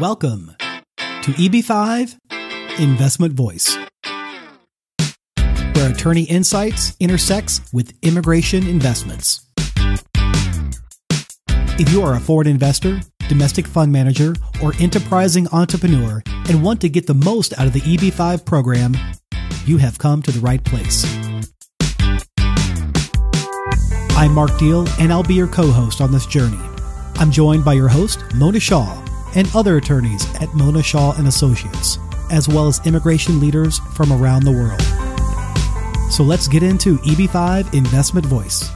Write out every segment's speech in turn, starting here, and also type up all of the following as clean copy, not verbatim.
Welcome to EB-5 Investment Voice, where attorney insights intersects with immigration investments. If you are a foreign investor, domestic fund manager, or enterprising entrepreneur and want to get the most out of the EB-5 program, you have come to the right place. I'm Mark Deal, and I'll be your co-host on this journey. I'm joined by your host, Mona Shah, and other attorneys at Mona Shah & Associates, as well as immigration leaders from around the world. So let's get into EB-5 Investment Voice.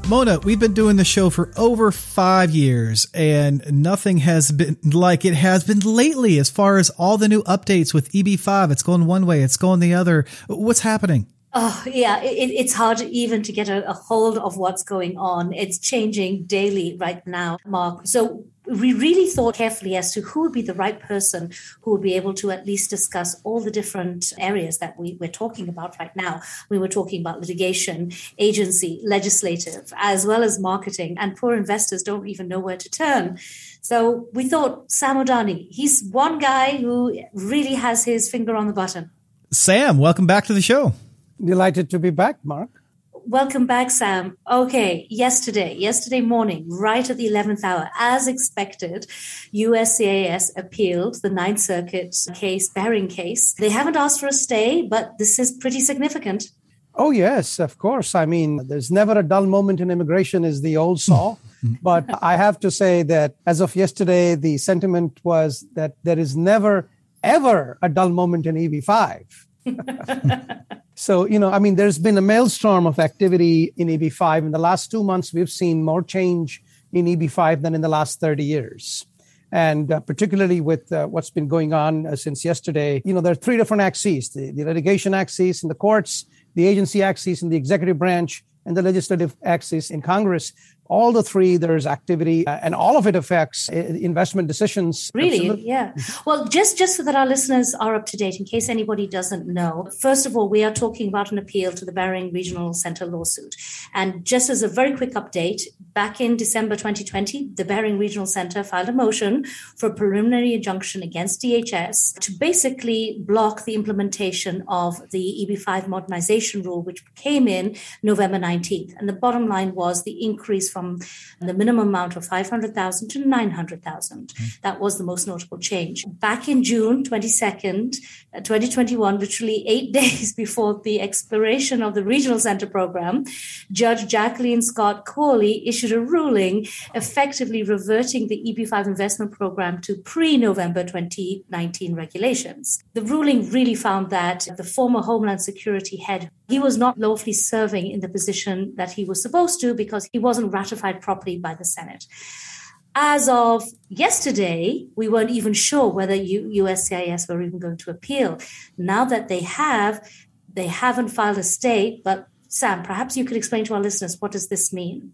Mona, we've been doing the show for over 5 years, and nothing has been like it has been lately as far as all the new updates with EB-5. It's going one way, it's going the other. What's happening? Oh, yeah, it's hard even to get a hold of what's going on. It's changing daily right now, Mark. So we really thought carefully as to who would be the right person who would be able to at least discuss all the different areas that we're talking about right now. We were talking about litigation, agency, legislative, as well as marketing, and poor investors don't even know where to turn. So we thought Sam Udani, he's one guy who really has his finger on the button. Sam, welcome back to the show. Delighted to be back, Mark. Welcome back, Sam. Okay, yesterday morning, right at the 11th hour, as expected, USCIS appealed the Ninth Circuit case, Behring case. They haven't asked for a stay, but this is pretty significant. Oh, yes, of course. I mean, there's never a dull moment in immigration is the old saw. But I have to say that as of yesterday, the sentiment was that there is never, ever a dull moment in EB-5. So, there's been a maelstrom of activity in EB-5. In the last 2 months, we've seen more change in EB-5 than in the last 30 years. And particularly with what's been going on since yesterday, there are three different axes, the litigation axis in the courts, the agency axis in the executive branch, and the legislative axis in Congress. All the three, there's activity, and all of it affects investment decisions. Really? Absolutely. Yeah. Well, just so that our listeners are up to date, in case anybody doesn't know, first of all, we are talking about an appeal to the Behring Regional Center lawsuit. And just as a very quick update, back in December 2020, the Behring Regional Center filed a motion for a preliminary injunction against DHS to basically block the implementation of the EB-5 modernization rule, which came in November 19th. And the bottom line was the increase from the minimum amount of $500,000 to $900,000. That was the most notable change. Back in June 22nd, 2021, literally 8 days before the expiration of the Regional Center program, Judge Jacqueline Scott Corley issued a ruling effectively reverting the EB-5 investment program to pre-November 2019 regulations. The ruling really found that the former Homeland Security head, he was not lawfully serving in the position that he was supposed to because he wasn't ratified properly by the Senate. As of yesterday, we weren't even sure whether USCIS were even going to appeal. Now that they haven't filed a stay. But Sam, perhaps you could explain to our listeners, what does this mean?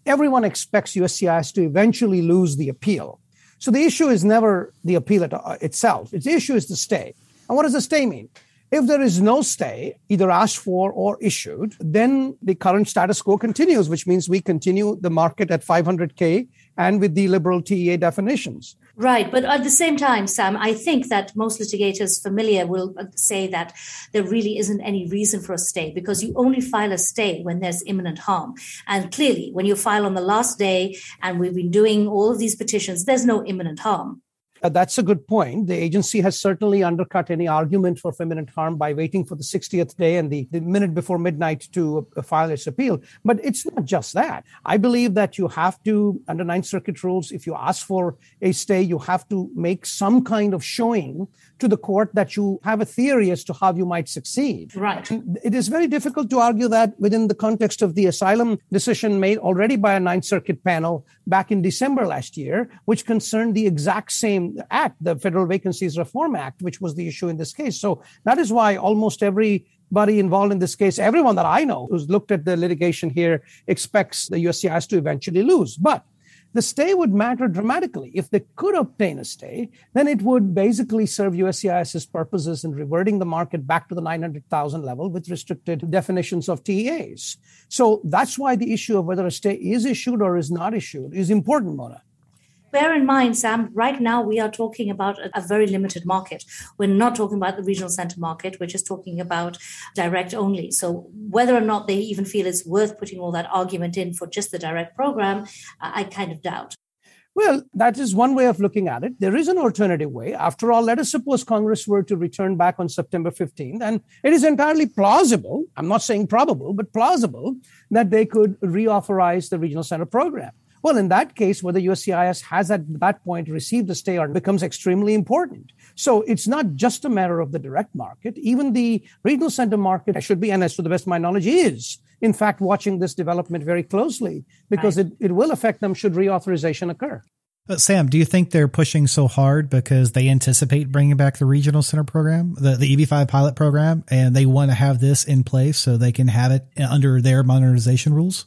Everyone expects USCIS to eventually lose the appeal. So the issue is never the appeal itself. The issue is the stay. And what does the stay mean? If there is no stay, either asked for or issued, then the current status quo continues, which means we continue the market at 500K and with the liberal TEA definitions. Right. But at the same time, Sam, I think that most litigators familiar will say that there really isn't any reason for a stay because you only file a stay when there's imminent harm. And clearly, when you file on the last day and we've been doing all of these petitions, there's no imminent harm. That's a good point. The agency has certainly undercut any argument for imminent harm by waiting for the 60th day and the minute before midnight to file its appeal. But it's not just that. I believe that you have to, under Ninth Circuit rules, if you ask for a stay, you have to make some kind of showing to the court that you have a theory as to how you might succeed. Right. And it is very difficult to argue that within the context of the asylum decision made already by a Ninth Circuit panel back in December last year, which concerned the exact same act, the Federal Vacancies Reform Act, which was the issue in this case. So that is why almost everybody involved in this case, everyone that I know who's looked at the litigation here, expects the USCIS to eventually lose. But the stay would matter dramatically. If they could obtain a stay, then it would basically serve USCIS's purposes in reverting the market back to the 900,000 level with restricted definitions of TEAs. So that's why the issue of whether a stay is issued or is not issued is important, Mona. bear in mind, Sam, right now we are talking about a very limited market. We're not talking about the regional center market. We're just talking about direct only. So whether or not they even feel it's worth putting all that argument in for just the direct program, I kind of doubt. Well, that is one way of looking at it. There is an alternative way. After all, let us suppose Congress were to return back on September 15th, and it is entirely plausible, I'm not saying probable, but plausible, that they could reauthorize the regional center program. Well, in that case, whether USCIS has at that point received a stay or becomes extremely important. So it's not just a matter of the direct market. Even the regional center market should be, and as to the best of my knowledge, is in fact watching this development very closely because it will affect them should reauthorization occur. Sam, do you think they're pushing so hard because they anticipate bringing back the regional center program, the EB-5 pilot program, and they want to have this in place so they can have it under their modernization rules?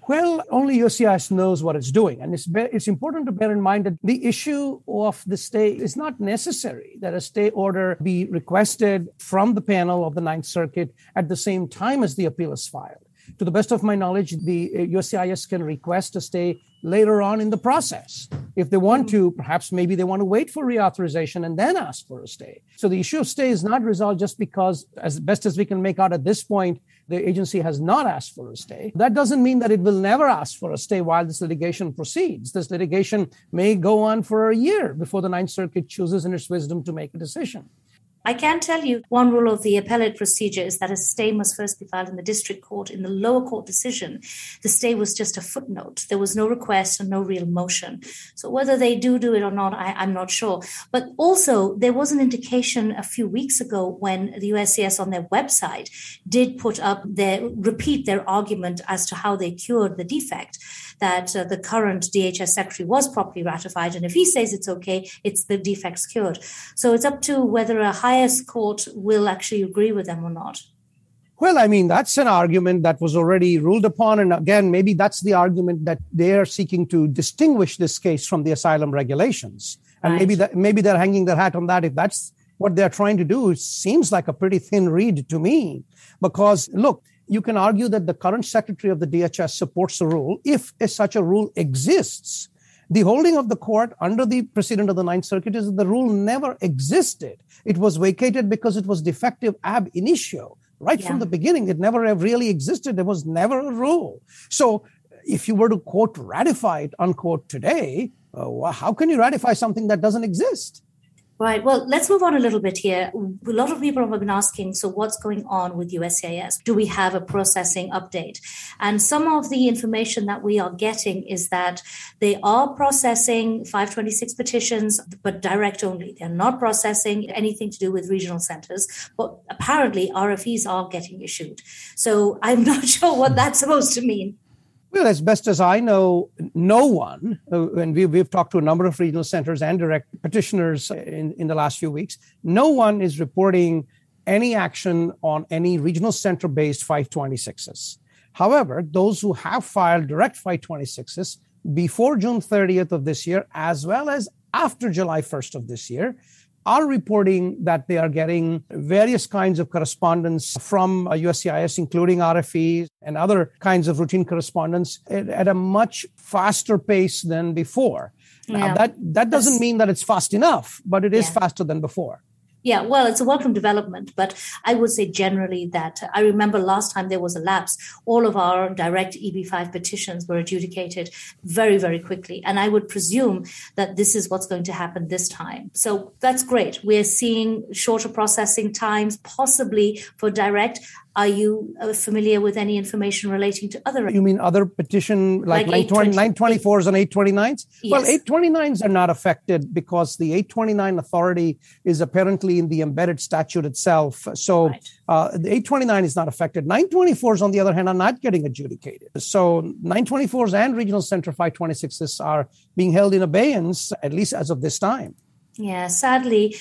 Well, only USCIS knows what it's doing. And it's important to bear in mind that the issue of the stay is not necessary, that a stay order be requested from the panel of the Ninth Circuit at the same time as the appeal is filed. To the best of my knowledge, the USCIS can request a stay later on in the process. If they want to, perhaps maybe they want to wait for reauthorization and then ask for a stay. So the issue of stay is not resolved just because, as best as we can make out at this point, the agency has not asked for a stay. That doesn't mean that it will never ask for a stay while this litigation proceeds. This litigation may go on for a year before the Ninth Circuit chooses in its wisdom to make a decision. I can tell you one rule of the appellate procedure is that a stay must first be filed in the district court. In the lower court decision, the stay was just a footnote. There was no request and no real motion. So whether they do it or not, I'm not sure. But also, there was an indication a few weeks ago when the USCIS on their website did repeat their argument as to how they cured the defect, that the current DHS secretary was properly ratified. And if he says it's okay, it's the defect's cured. So it's up to whether a highest court will actually agree with them or not. Well, I mean, that's an argument that was already ruled upon. And again, maybe that's the argument that they are seeking to distinguish this case from the asylum regulations. And right. maybe they're hanging their hat on that. If that's what they're trying to do, it seems like a pretty thin reed to me. Because, look, you can argue that the current secretary of the DHS supports the rule if such a rule exists. The holding of the court under the precedent of the Ninth Circuit is that the rule never existed. It was vacated because it was defective ab initio. Right from the beginning, it never really existed. There was never a rule. So if you were to, quote, ratify it, unquote, today, how can you ratify something that doesn't exist? Right. Well, let's move on a little bit here. A lot of people have been asking, so what's going on with USCIS? Do we have a processing update? And some of the information that we are getting is that they are processing 526 petitions, but direct only. They're not processing anything to do with regional centers, but apparently RFEs are getting issued. So I'm not sure what that's supposed to mean. Well, as best as I know, no one, and we've talked to a number of regional centers and direct petitioners in the last few weeks, no one is reporting any action on any regional center-based 526s. However, those who have filed direct 526s before June 30th of this year, as well as after July 1st of this year, are reporting that they are getting various kinds of correspondence from USCIS, including RFEs and other kinds of routine correspondence at a much faster pace than before. Yeah. Now, that doesn't mean that it's fast enough, but it is faster than before. Yeah, well, it's a welcome development, but I would say generally that I remember last time there was a lapse, all of our direct EB-5 petitions were adjudicated very, very quickly. And I would presume that this is what's going to happen this time. So that's great. We're seeing shorter processing times, possibly for direct. Are you familiar with any information relating to other? You mean other petition like 924s and 829s? Yes. Well, 829s are not affected because the 829 authority is apparently in the embedded statute itself. So the 829 is not affected. 924s, on the other hand, are not getting adjudicated. So 924s and regional center 526s are being held in abeyance, at least as of this time. Yeah, sadly,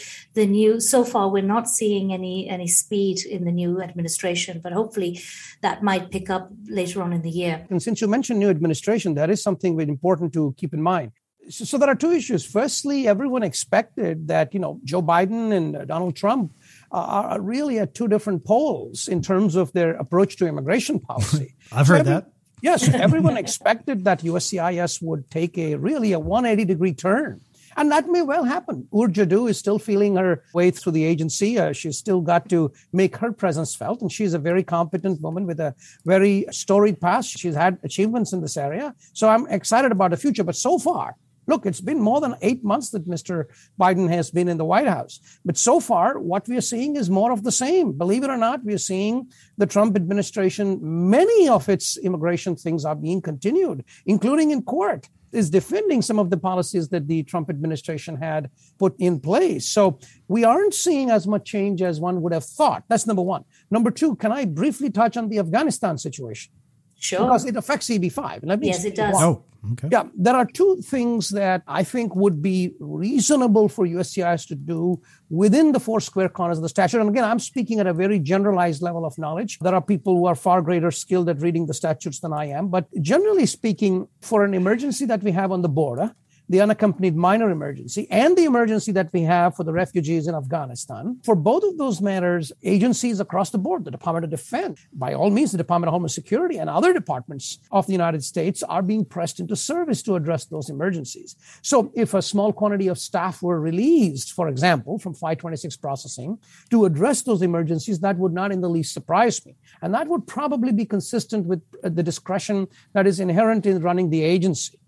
so far we're not seeing any speed in the new administration, but hopefully that might pick up later on in the year. And since you mentioned new administration, that is something very important to keep in mind. So there are two issues. Firstly, everyone expected that, Joe Biden and Donald Trump are really at two different poles in terms of their approach to immigration policy. I've heard that. Yes, everyone expected that USCIS would take a 180-degree turn. And that may well happen. Urjadu is still feeling her way through the agency. She's still got to make her presence felt. And she's a very competent woman with a very storied past. She's had achievements in this area. So I'm excited about the future. But so far, look, it's been more than 8 months that Mr. Biden has been in the White House. But so far, what we are seeing is more of the same. Believe it or not, we are seeing the Trump administration, many of its immigration things are being continued, including in court, is defending some of the policies that the Trump administration had put in place. So we aren't seeing as much change as one would have thought. That's number one. Number two, can I briefly touch on the Afghanistan situation? Sure. Because it affects EB-5. Yes, it does. Oh, okay. Yeah, there are two things that I think would be reasonable for USCIS to do within the four square corners of the statute. And again, I'm speaking at a very generalized level of knowledge. There are people who are far greater skilled at reading the statutes than I am. But generally speaking, for an emergency that we have on the border, the unaccompanied minor emergency, and the emergency that we have for the refugees in Afghanistan. For both of those matters, agencies across the board, the Department of Defense, by all means, the Department of Homeland Security and other departments of the United States are being pressed into service to address those emergencies. So if a small quantity of staff were released, for example, from 526 processing to address those emergencies, that would not in the least surprise me. And that would probably be consistent with the discretion that is inherent in running the agency.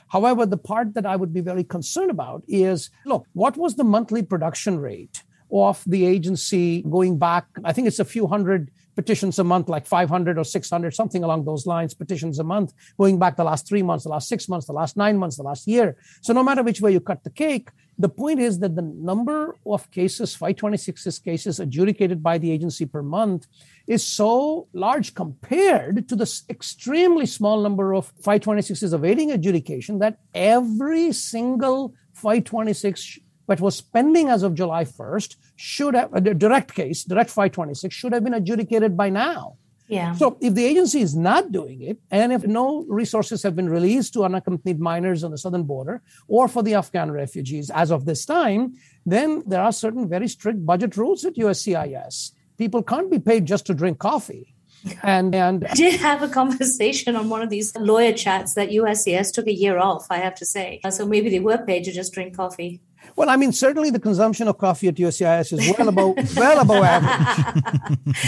However, the part that I would be very concerned about is, look, what was the monthly production rate of the agency going back? I think it's a few hundred petitions a month, like 500 or 600, something along those lines, petitions a month, going back the last 3 months, the last 6 months, the last 9 months, the last year. So no matter which way you cut the cake, the point is that the number of cases, 526 cases adjudicated by the agency per month, is so large compared to the extremely small number of 526s awaiting adjudication that every single 526 that was pending as of July 1st should have, a direct 526, should have been adjudicated by now. Yeah. So if the agency is not doing it, and if no resources have been released to unaccompanied minors on the southern border or for the Afghan refugees as of this time, then there are certain very strict budget rules at USCIS. People can't be paid just to drink coffee. And I did have a conversation on one of these lawyer chats that USCIS took a year off, I have to say. So maybe they were paid to just drink coffee. Well, I mean, certainly the consumption of coffee at USCIS is well above average.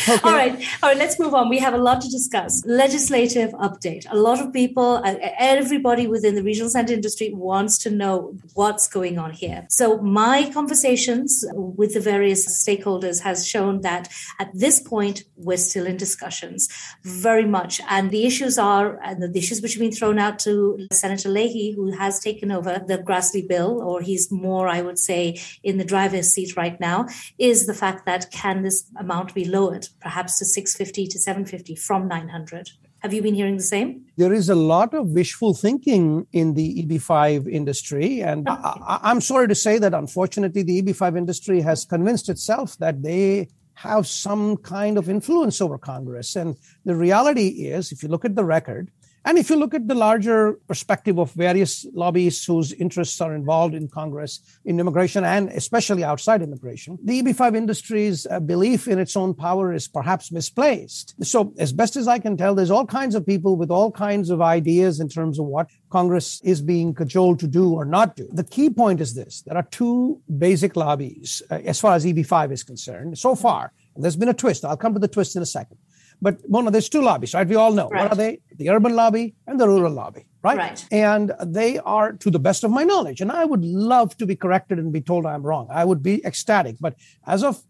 Okay. All right, let's move on. We have a lot to discuss. Legislative update. A lot of people, everybody within the regional center industry wants to know what's going on here. So my conversations with the various stakeholders has shown that at this point, we're still in discussions very much. And the issues are, the issues which have been thrown out to Senator Leahy, who has taken over the Grassley bill, or he's more, I would say, in the driver's seat right now, is the fact that can this amount be lowered, perhaps to 650 to 750 from 900? Have you been hearing the same? There is a lot of wishful thinking in the EB-5 industry. And I'm sorry to say that, unfortunately, the EB-5 industry has convinced itself that they have some kind of influence over Congress. And the reality is, if you look at the record, and if you look at the larger perspective of various lobbyists whose interests are involved in Congress, in immigration, and especially outside immigration, the EB-5 industry's belief in its own power is perhaps misplaced. So as best as I can tell, there's all kinds of people with all kinds of ideas in terms of what Congress is being cajoled to do or not do. The key point is this. There are two basic lobbies as far as EB-5 is concerned. So far, there's been a twist. I'll come to the twist in a second. But Mona, there's two lobbies, right? We all know. Right. What are they? The urban lobby and the rural lobby, right? Right. And they are, to the best of my knowledge, and I would love to be corrected and be told I'm wrong. I would be ecstatic. But as of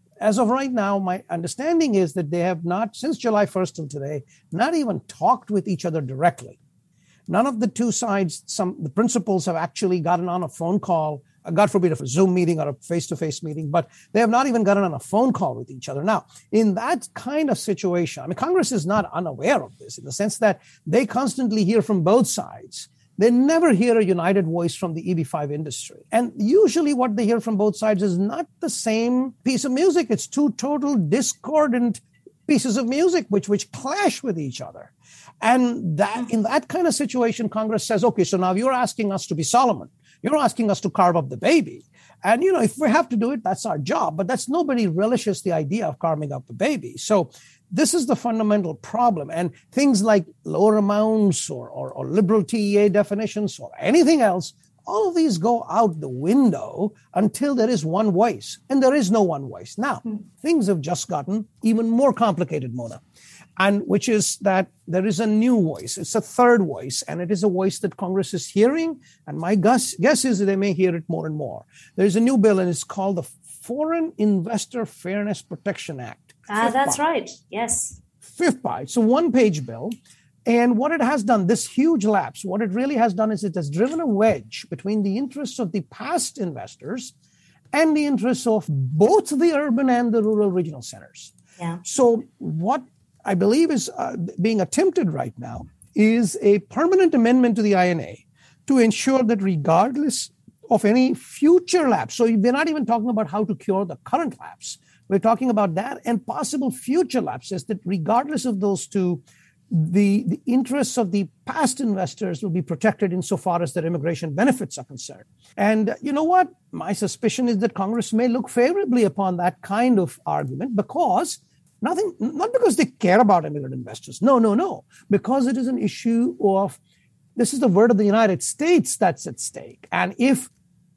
right now, my understanding is that they have not, since July 1st till today, not even talked with each other directly. None of the two sides, the principals have actually gotten on a phone call, God forbid, a Zoom meeting or a face-to-face meeting, but they have not even gotten on a phone call with each other. Now, in that kind of situation, I mean, Congress is not unaware of this in the sense that they constantly hear from both sides. They never hear a united voice from the EB-5 industry. And usually what they hear from both sides is not the same piece of music. It's two total discordant pieces of music which clash with each other. And that in that kind of situation, Congress says, okay, so now you're asking us to be Solomon. You're asking us to carve up the baby. And, if we have to do it, that's our job. But nobody relishes the idea of carving up the baby. So This is the fundamental problem. And things like lower amounts or liberal TEA definitions or anything else, all of these go out the window until there is one voice. And there is no one voice. Now, things have just gotten even more complicated, Mona. And which is that there is a new voice. It's a third voice, and it is a voice that Congress is hearing. And my guess is that they may hear it more and more. There's a new bill, and it's called the Foreign Investor Fairness Protection Act. That's right. Yes. FIFPA. It's a one-page bill. And what it has done, this huge lapse, what it really has done is it has driven a wedge between the interests of the past investors and the interests of both the urban and the rural regional centers. Yeah. So what I believe is being attempted right now is a permanent amendment to the INA to ensure that regardless of any future lapse, so we're not even talking about how to cure the current lapse, we're talking about that and possible future lapses, that regardless of those two, the interests of the past investors will be protected insofar as their immigration benefits are concerned. And you know what? My suspicion is that Congress may look favorably upon that kind of argument because not because they care about immigrant investors. No. Because it is an issue of, this is the word of the United States that's at stake. And if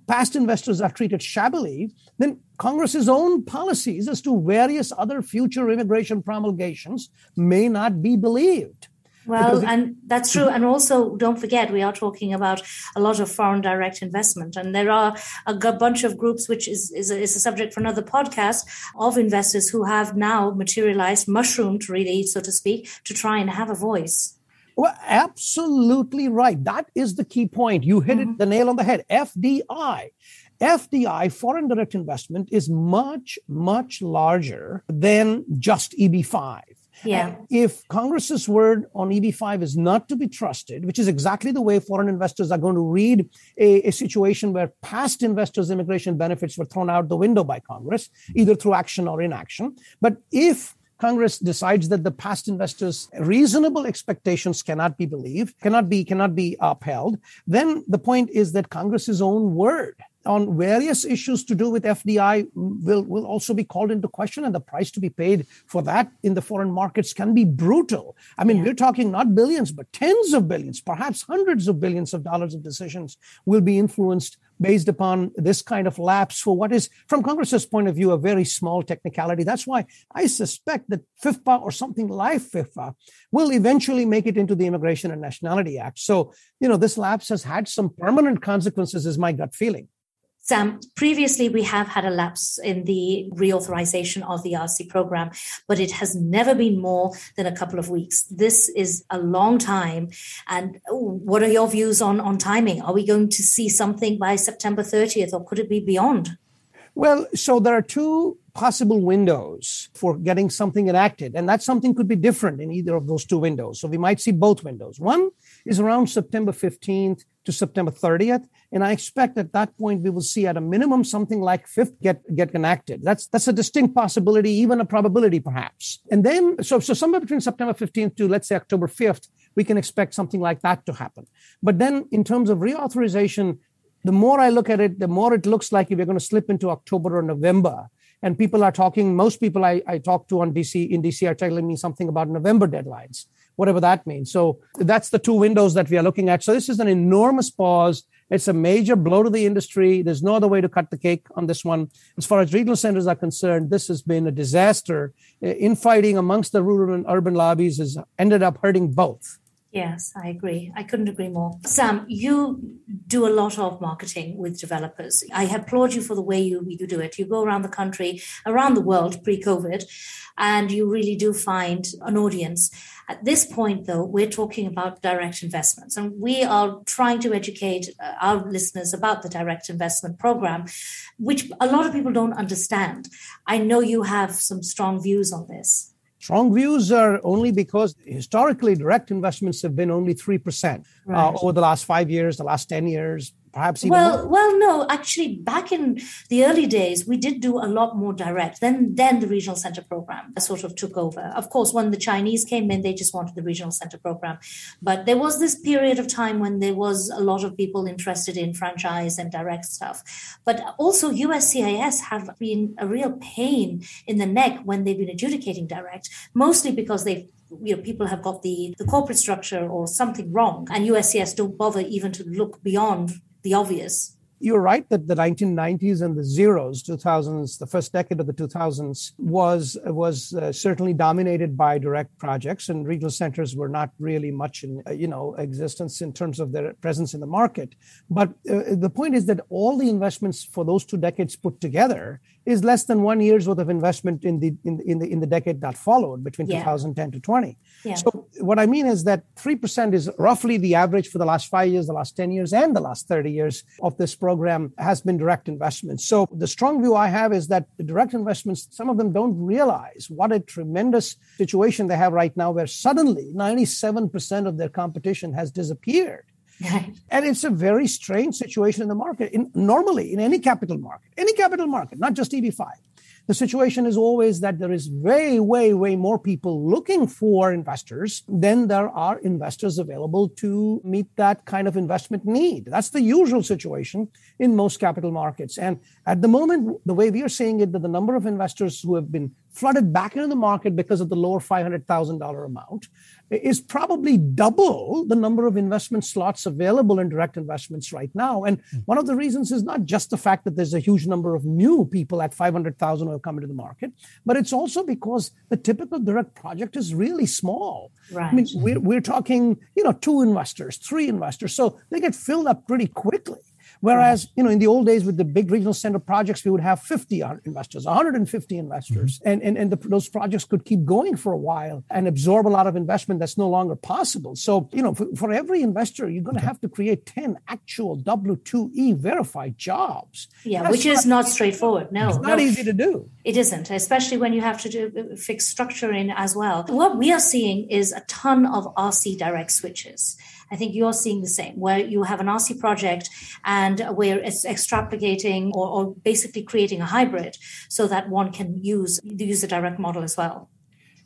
past investors are treated shabbily, then Congress's own policies as to various other future immigration promulgations may not be believed. Well, and that's true. And also, don't forget, we are talking about a lot of foreign direct investment. And there are a bunch of groups, which is a subject for another podcast, of investors who have now materialized, mushroomed, really, so to speak, to try and have a voice. Well, absolutely right. That is the key point. You hit it the nail on the head. FDI, foreign direct investment, is much, much larger than just EB-5. Yeah. And if Congress's word on EB-5 is not to be trusted, which is exactly the way foreign investors are going to read a situation where past investors' immigration benefits were thrown out the window by Congress, either through action or inaction. But if Congress decides that the past investors' reasonable expectations cannot be believed, cannot be upheld, then the point is that Congress's own word on various issues to do with FDI will also be called into question, and the price to be paid for that in the foreign markets can be brutal. I mean, we're talking not billions, but tens of billions, perhaps hundreds of billions of dollars of decisions will be influenced based upon this kind of lapse for what is, from Congress's point of view, a very small technicality. That's why I suspect that FIFPA or something like FIFPA will eventually make it into the Immigration and Nationality Act. So, this lapse has had some permanent consequences, is my gut feeling. Sam, previously we have had a lapse in the reauthorization of the RC program, but it has never been more than a couple of weeks. This is a long time. And what are your views on timing? Are we going to see something by September 30th, or could it be beyond? Well, so there are two possible windows for getting something enacted, and that something could be different in either of those two windows. So we might see both windows. One is around September 15th to September 30th, and I expect at that point we will see at a minimum something like FIFPA get enacted. That's a distinct possibility, even a probability perhaps. And then, so somewhere between September 15th to, let's say, October 5th, we can expect something like that to happen. But then in terms of reauthorization, the more I look at it, the more it looks like we're going to slip into October or November. And people are talking, most people I talk to in DC are telling me something about November deadlines, whatever that means. So that's the two windows that we are looking at. So this is an enormous pause. It's a major blow to the industry. There's no other way to cut the cake on this one. As far as regional centers are concerned, this has been a disaster. Infighting amongst the rural and urban lobbies has ended up hurting both. Yes, I agree. I couldn't agree more. Sam, you do a lot of marketing with developers. I applaud you for the way you do it. You go around the country, around the world pre-COVID, and you really do find an audience. At this point, though, we're talking about direct investments, and we are trying to educate our listeners about the direct investment program, which a lot of people don't understand. I know you have some strong views on this. Strong views are only because historically direct investments have been only 3% over the last 5 years, the last 10 years, perhaps even more? Well, no, actually, back in the early days, we did do a lot more direct. Then the regional center program sort of took over. Of course, when the Chinese came in, they just wanted the regional center program. But there was this period of time when there was a lot of people interested in franchise and direct stuff. But also USCIS have been a real pain in the neck when they've been adjudicating direct, mostly because people have got the corporate structure or something wrong, and USCIS don't bother even to look beyond the obvious. You're right that the 1990s and the 2000s, the first decade of the 2000s was certainly dominated by direct projects, and regional centers were not really much in existence in terms of their presence in the market. But the point is that all the investments for those 2 decades put together is less than 1 year's worth of investment in the decade that followed between 2010 to 20. Yeah. So what I mean is that 3% is roughly the average for the last 5 years, the last 10 years, and the last 30 years of this program has been direct investments. So the strong view I have is that the direct investments, some of them don't realize what a tremendous situation they have right now, where suddenly 97% of their competition has disappeared. Right. And it's a very strange situation in the market. Normally, in any capital market, not just EB-5, the situation is always that there is way, way, way more people looking for investors than there are investors available to meet that kind of investment need. That's the usual situation in most capital markets. And at the moment, the way we are seeing it, that the number of investors who have been flooded back into the market because of the lower $500,000 amount is probably double the number of investment slots available in direct investments right now. And one of the reasons is not just the fact that there's a huge number of new people at 500,000 who have come into the market, but it's also because the typical direct project is really small. Right. I mean, we're talking, 2 investors, 3 investors, so they get filled up pretty quickly. Whereas, in the old days with the big regional center projects, we would have 50 investors, 150 investors, and those projects could keep going for a while and absorb a lot of investment that's no longer possible. So, for every investor, you're going to have to create 10 actual W-2E verified jobs. Yeah, which is not straightforward. No, it's not easy to do. It isn't, especially when you have to do fixed structure in as well. What we are seeing is a ton of RC direct switches. I think you're seeing the same, where you have an RC project and where it's extrapolating or basically creating a hybrid so that one can use the direct model as well.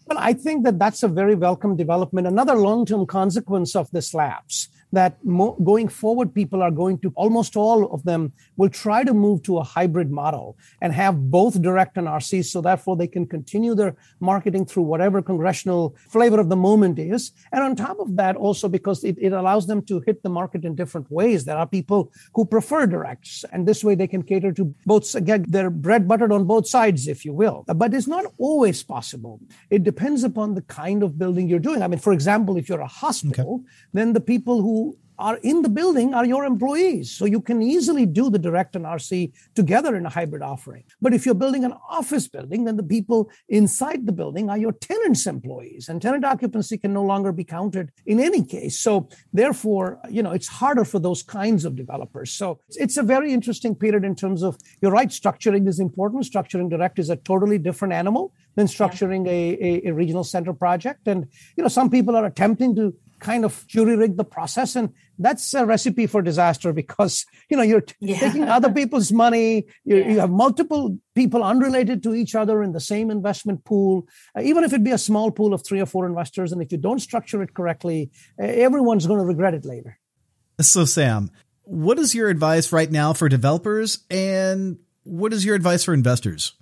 Well, I think that that's a very welcome development. Another long-term consequence of this lapse, that going forward, people are going to, almost all of them will try to move to a hybrid model and have both direct and RC, so therefore they can continue their marketing through whatever congressional flavor of the moment is. And on top of that, also because it allows them to hit the market in different ways. There are people who prefer directs, and this way they can cater to both, get their bread buttered on both sides, if you will. But it's not always possible. It depends upon the kind of building you're doing. I mean, for example, if you're a hospital, then the people who are in the building are your employees. So you can easily do the direct and RC together in a hybrid offering. But if you're building an office building, then the people inside the building are your tenants' employees, and tenant occupancy can no longer be counted in any case. So therefore, it's harder for those kinds of developers. So it's a very interesting period in terms of, you're right, structuring is important. Structuring direct is a totally different animal than structuring a regional center project. And, some people are attempting to kind of jury-rig the process, and that's a recipe for disaster because you're taking other people's money. You have multiple people unrelated to each other in the same investment pool, even if it be a small pool of 3 or 4 investors. And if you don't structure it correctly, everyone's going to regret it later. So Sam, what is your advice right now for developers, and what is your advice for investors?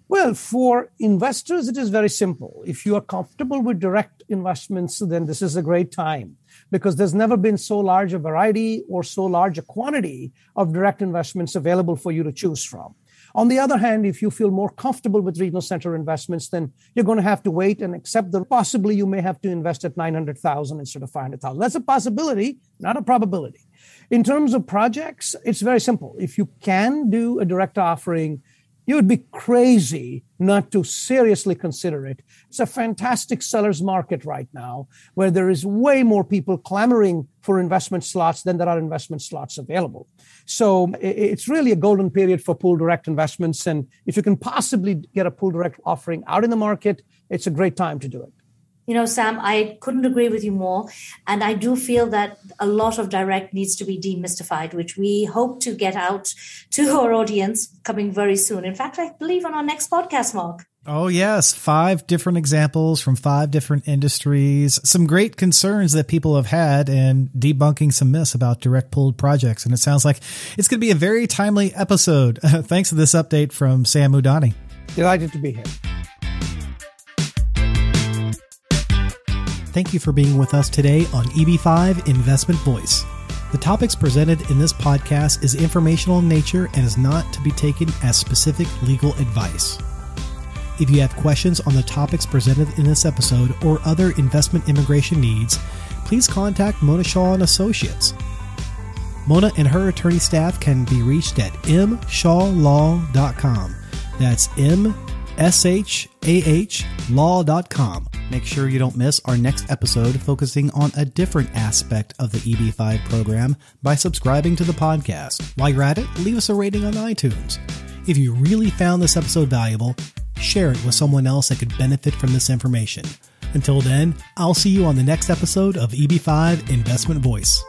Well, for investors, it is very simple. If you are comfortable with direct investments, then this is a great time, because there's never been so large a variety or so large a quantity of direct investments available for you to choose from. On the other hand, if you feel more comfortable with regional center investments, then you're going to have to wait and accept that possibly you may have to invest at $900,000 instead of $500,000. That's a possibility, not a probability. In terms of projects, it's very simple. If you can do a direct offering, you would be crazy not to seriously consider it. It's a fantastic seller's market right now, where there is way more people clamoring for investment slots than there are investment slots available. So it's really a golden period for pool direct investments. And if you can possibly get a pool direct offering out in the market, it's a great time to do it. Sam, I couldn't agree with you more. And I do feel that a lot of direct needs to be demystified, which we hope to get out to our audience coming very soon. In fact, I believe on our next podcast, Mark. Oh, yes. 5 different examples from 5 different industries. Some great concerns that people have had and debunking some myths about direct pulled projects. And it sounds like it's going to be a very timely episode. Thanks for this update from Sam Udani. Delighted to be here. Thank you for being with us today on EB-5 Investment Voice. The topics presented in this podcast is informational in nature and is not to be taken as specific legal advice. If you have questions on the topics presented in this episode or other investment immigration needs, please contact Mona Shah and Associates. Mona and her attorney staff can be reached at mshawlaw.com. That's mshawlaw.com. Make sure you don't miss our next episode focusing on a different aspect of the EB-5 program by subscribing to the podcast. While you're at it, leave us a rating on iTunes. If you really found this episode valuable, share it with someone else that could benefit from this information. Until then, I'll see you on the next episode of EB-5 Investment Voice.